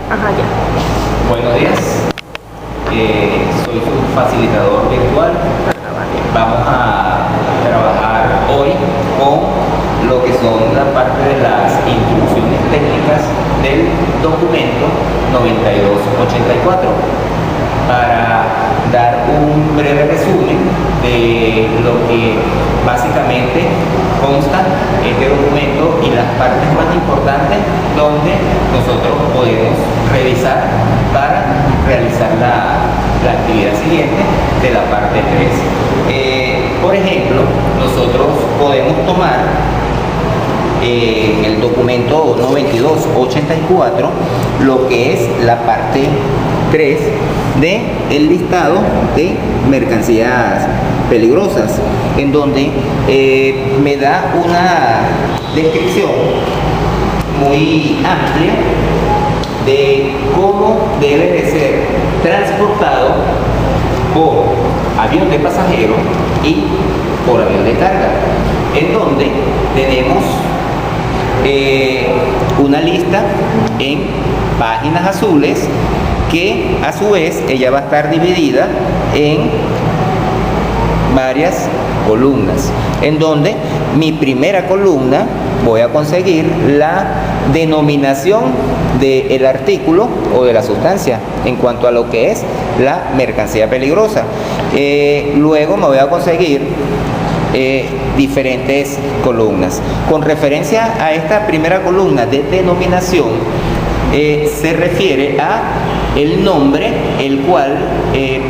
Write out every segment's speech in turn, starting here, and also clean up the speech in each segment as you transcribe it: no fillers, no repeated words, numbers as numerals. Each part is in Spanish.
Ajá, ya. Buenos días, soy su facilitador virtual. Vamos a trabajar hoy con lo que son la parte de las instrucciones técnicas del documento 9284 para dar un breve resumen de lo que básicamente consta este documento y las partes más importantes donde nosotros podemos revisar para realizar la actividad siguiente de la parte 3. Por ejemplo, nosotros podemos tomar el documento 9284 lo que es la parte 3 de el listado de mercancías peligrosas, en donde me da una descripción muy amplia de cómo debe de ser transportado por avión de pasajeros y por avión de carga, en donde tenemos una lista en páginas azules que a su vez ella va a estar dividida en varias columnas, en donde mi primera columna voy a conseguir la denominación del artículo o de la sustancia en cuanto a lo que es la mercancía peligrosa. Luego me voy a conseguir diferentes columnas. Con referencia a esta primera columna de denominación, se refiere a el nombre el cual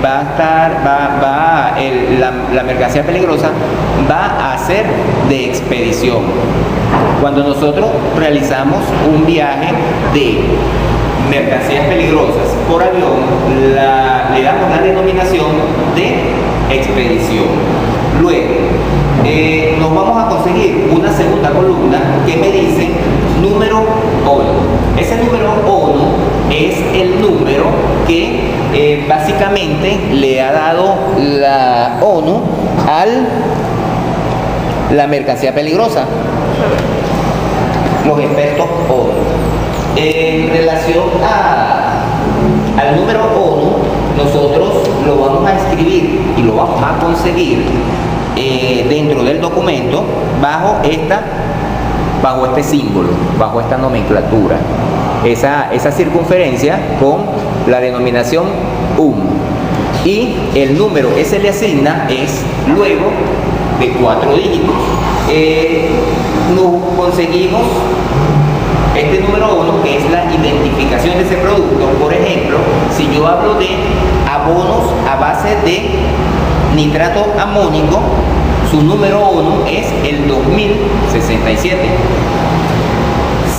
va a estar, la mercancía peligrosa va a ser de expedición. Cuando nosotros realizamos un viaje de mercancías peligrosas por avión, le damos la denominación de expedición. Luego, nos vamos a conseguir una segunda columna que me dice número ONU. Ese número ONU es el número que básicamente le ha dado la ONU a la mercancía peligrosa, los expertos ONU. En relación al número ONU, nosotros lo vamos a escribir y lo vamos a conseguir dentro del documento bajo este símbolo, bajo esta nomenclatura, esa circunferencia con la denominación y el número que se le asigna es luego de 4 dígitos. Nos conseguimos este número 1, que es la identificación de ese producto. Por ejemplo, si yo hablo de abonos a base de nitrato amónico, su número 1 es el 2067,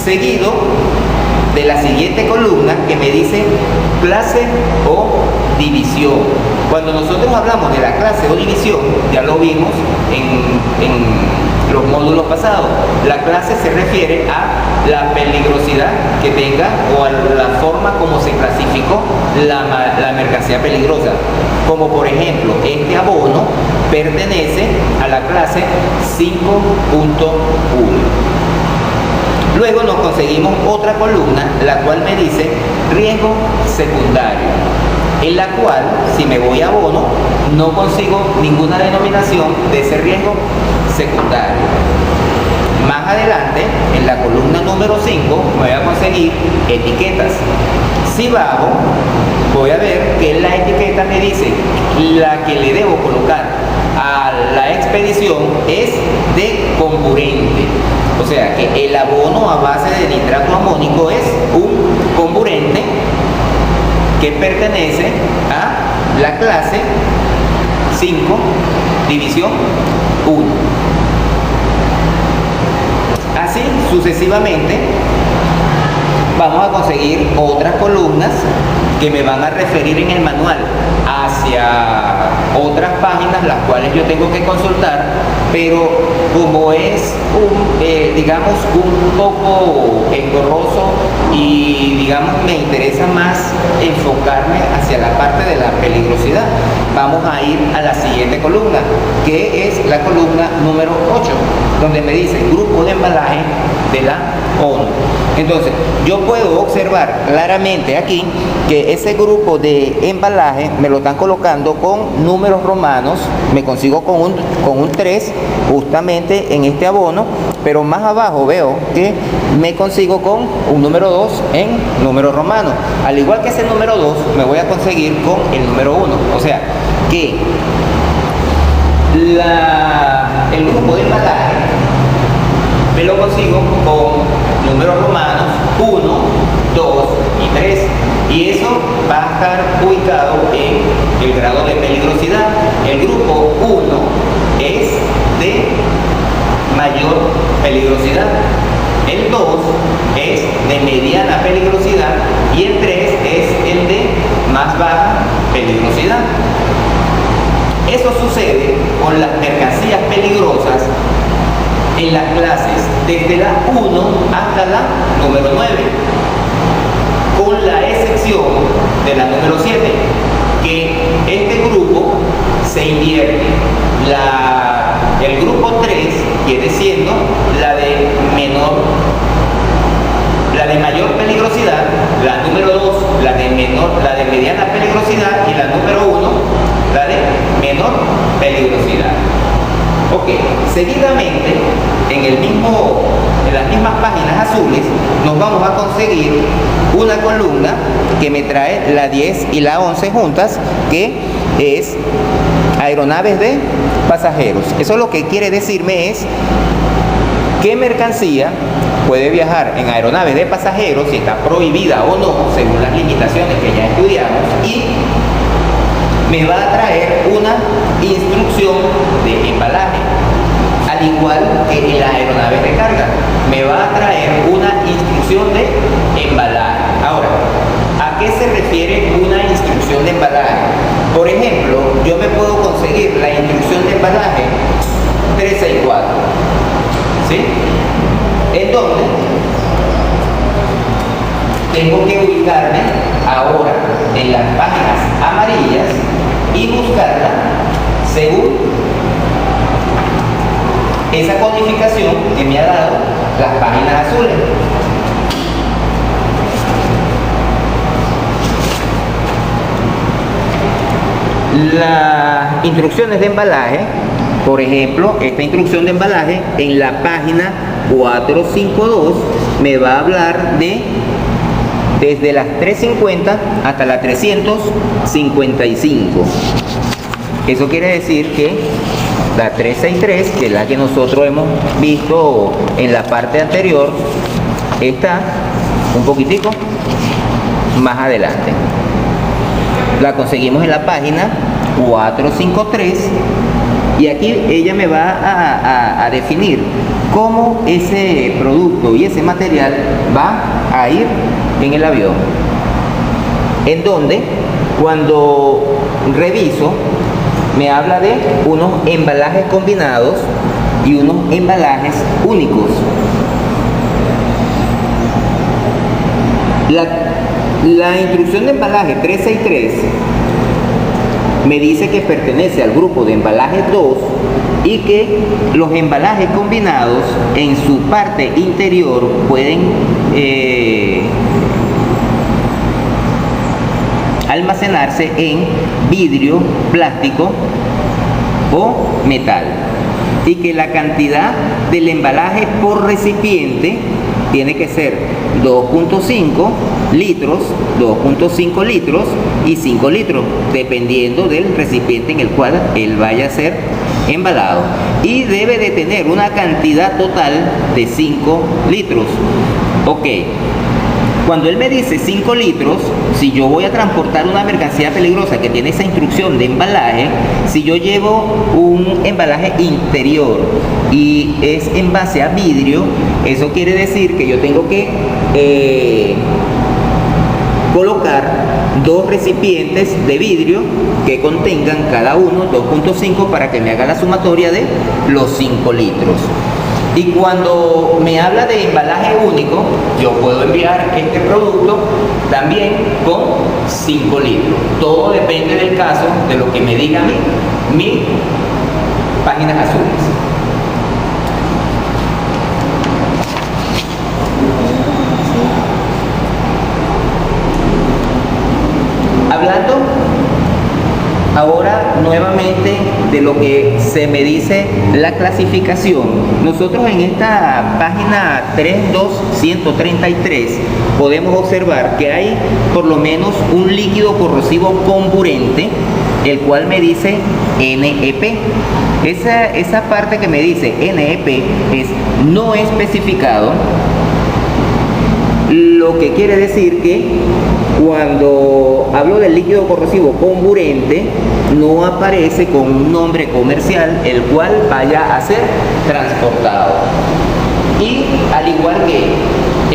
seguido de la siguiente columna que me dice clase o división. Cuando nosotros hablamos de la clase o división, ya lo vimos en los módulos pasados, la clase se refiere a la peligrosidad que tenga o a la forma como se clasificó la mercancía peligrosa. Como por ejemplo, este abono pertenece a la clase 5.1. Luego nos conseguimos otra columna, la cual me dice riesgo secundario, en la cual, si me voy a abono, no consigo ninguna denominación de ese riesgo secundario. Más adelante, en la columna número 5, me voy a conseguir etiquetas. Si bajo, voy a ver que la etiqueta me dice la que le debo colocar a la expedición es de comburente. O sea que el abono a base de nitrato amónico es un comburente que pertenece a la clase 5, división 1. Así sucesivamente vamos a conseguir otras columnas que me van a referir en el manual hacia otras páginas las cuales yo tengo que consultar, pero como es digamos un poco engorroso y digamos me interesa más enfocarme hacia la parte de la peligrosidad, vamos a ir a la siguiente columna, que es la columna número 8, donde me dice grupo de embalaje de la ONU. Entonces, yo puedo observar claramente aquí que ese grupo de embalaje me lo están colocando con números romanos. Me consigo con un 3 justamente en este abono, pero más abajo veo que me consigo con un número 2 en números romanos. Al igual que ese número 2, me voy a conseguir con el número 1. O sea, que el grupo de embalaje me lo consigo con números romanos 1, 2 y 3. Y eso va a estar ubicado en el grado de peligrosidad. El grupo 1 es de mayor peligrosidad. El 2 es de mediana peligrosidad y el 3 es el de más baja peligrosidad. Eso sucede con las mercancías peligrosas en las clases desde la 1 hasta la número 9, con la excepción de la número 7, que este grupo se invierte. El grupo 3 viene siendo la de mayor peligrosidad, la número 2 la de mediana peligrosidad y la número 1 la de menor peligrosidad. Ok, seguidamente en las mismas páginas azules nos vamos a conseguir una columna que me trae la 10 y la 11 juntas, que es aeronaves de pasajeros. Eso lo que quiere decirme es qué mercancía puede viajar en aeronaves de pasajeros, si está prohibida o no, según las limitaciones que ya estudiamos, y me va a traer una instrucción de embalaje, al igual que en las aeronaves de carga. Me va a traer una instrucción de embalaje. Ahora, ¿a qué se refiere una instrucción de embalaje? Por ejemplo, yo me puedo conseguir la instrucción de embalaje 364, ¿sí? En donde tengo que ubicarme ahora en las páginas amarillas y buscarla según esa codificación que me ha dado las páginas azules. Las instrucciones de embalaje, por ejemplo, esta instrucción de embalaje en la página 452 me va a hablar desde las 350 hasta las 355. Eso quiere decir que la 363, que es la que nosotros hemos visto en la parte anterior, está un poquitico más adelante. La conseguimos en la página 453 y aquí ella me va a definir cómo ese producto y ese material va a ir en el avión, en donde cuando reviso me habla de unos embalajes combinados y unos embalajes únicos. La instrucción de embalaje 363 me dice que pertenece al grupo de embalajes 2 y que los embalajes combinados en su parte interior pueden almacenarse en vidrio, plástico o metal, y que la cantidad del embalaje por recipiente tiene que ser 2.5 litros, 2.5 litros y 5 litros, dependiendo del recipiente en el cual él vaya a ser embalado, y debe de tener una cantidad total de 5 litros. Ok, cuando él me dice 5 litros, si yo voy a transportar una mercancía peligrosa que tiene esa instrucción de embalaje, si yo llevo un embalaje interior y es en base a vidrio, eso quiere decir que yo tengo que colocar 2 recipientes de vidrio que contengan cada uno 2.5 para que me haga la sumatoria de los 5 litros. Y cuando me habla de embalaje único, yo puedo enviar este producto también con 5 litros. Todo depende del caso, de lo que me diga mi páginas azules. Hablando ahora nuevamente de lo que se me dice la clasificación, nosotros en esta página 32133 podemos observar que hay por lo menos un líquido corrosivo comburente, el cual me dice NEP. Esa parte que me dice NEP es no especificado, lo que quiere decir que cuando hablo del líquido corrosivo comburente no aparece con un nombre comercial el cual vaya a ser transportado. Y al igual que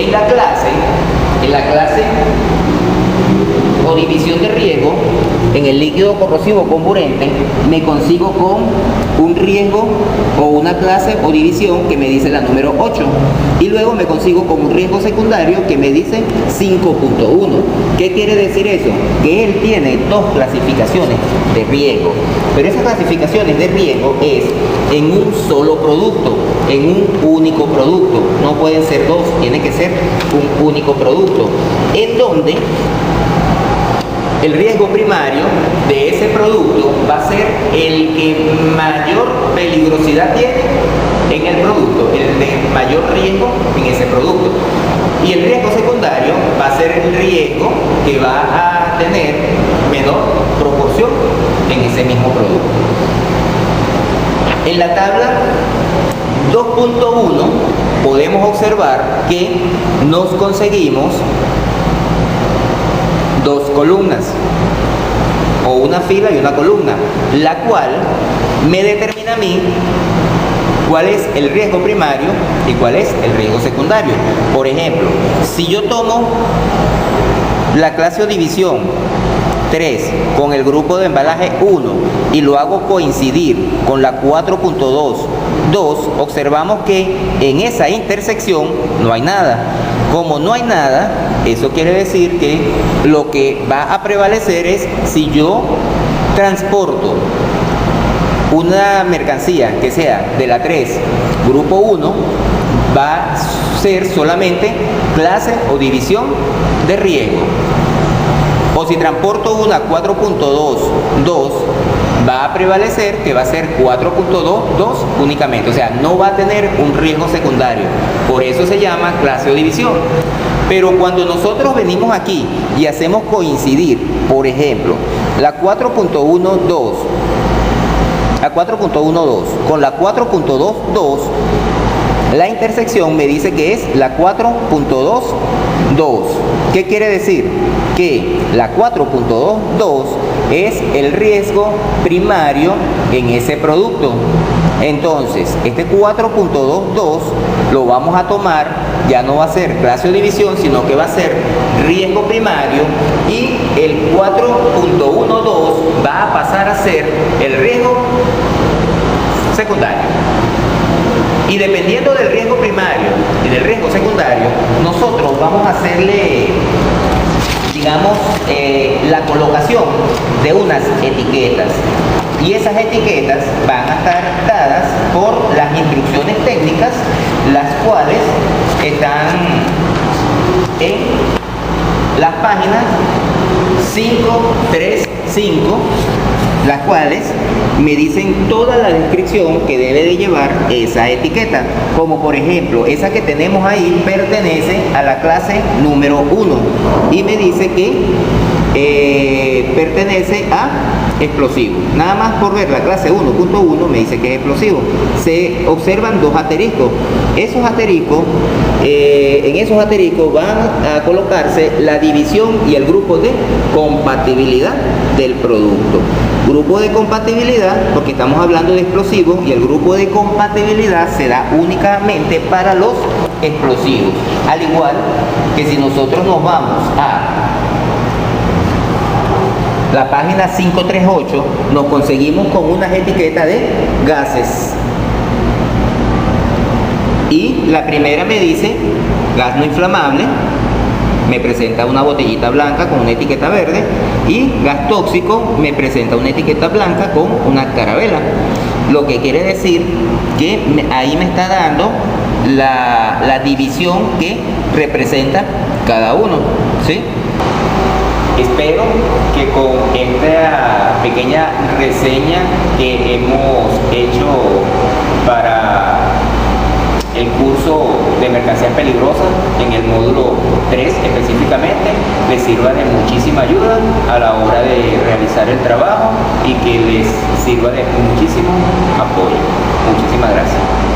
en la clase o división de riesgo, en el líquido corrosivo comburente me consigo con un riesgo o una clase o división que me dice la número 8, y luego me consigo con un riesgo secundario que me dice 5.1. ¿Qué quiere decir eso? Que él tiene dos clasificaciones de riesgo, pero esas clasificaciones de riesgo es en un solo producto, en un único producto. No pueden ser dos, tiene que ser un único producto, en donde el riesgo primario de ese producto va a ser el que mayor peligrosidad tiene en el producto, el de mayor riesgo en ese producto. Y el riesgo secundario va a ser el riesgo que va a tener menor proporción en ese mismo producto. En la tabla 2.1 podemos observar que nos conseguimos dos columnas, o una fila y una columna, la cual me determina a mí cuál es el riesgo primario y cuál es el riesgo secundario. Por ejemplo, si yo tomo la clase o división 3 con el grupo de embalaje 1 y lo hago coincidir con la 4.2, observamos que en esa intersección no hay nada. Como no hay nada, eso quiere decir que lo que va a prevalecer es si yo transporto una mercancía que sea de la 3, grupo 1, va a ser solamente clase o división de riesgo. O si transporto una 4.2, va a prevalecer que va a ser 4.2 únicamente, o sea, no va a tener un riesgo secundario. Por eso se llama clase o división. Pero cuando nosotros venimos aquí y hacemos coincidir, por ejemplo, la 4.12 con la 4.22, la intersección me dice que es la 4.22. ¿Qué quiere decir? Que la 4.22 es el riesgo primario en ese producto. Entonces, este 4.22 lo vamos a tomar, ya no va a ser clase o división, sino que va a ser riesgo primario, y el 4.12 va a pasar a ser el riesgo secundario. Y dependiendo del riesgo primario y del riesgo secundario, nosotros vamos a hacerle, digamos, la colocación de unas etiquetas. Y esas etiquetas van a estar dadas por las instrucciones técnicas, las cuales están en las páginas 535, las cuales me dicen toda la descripción que debe de llevar esa etiqueta. Como por ejemplo, esa que tenemos ahí pertenece a la clase número 1 y me dice que pertenece a explosivo. Nada más por ver la clase 1.1 me dice que es explosivo. Se observan dos asteriscos. Esos asteriscos, en esos asteriscos van a colocarse la división y el grupo de compatibilidad del producto. Grupo de compatibilidad, porque estamos hablando de explosivos, y el grupo de compatibilidad se da únicamente para los explosivos. Al igual que si nosotros nos vamos a la página 538, nos conseguimos con unas etiquetas de gases. Y la primera me dice gas no inflamable, me presenta una botellita blanca con una etiqueta verde, y gas tóxico me presenta una etiqueta blanca con una carabela. Lo que quiere decir que ahí me está dando la división que representa cada uno, ¿sí? espero que con esta pequeña reseña que hemos hecho para el curso de mercancías peligrosas en el módulo 3 específicamente les sirva de muchísima ayuda a la hora de realizar el trabajo y que les sirva de muchísimo apoyo. Muchísimas gracias.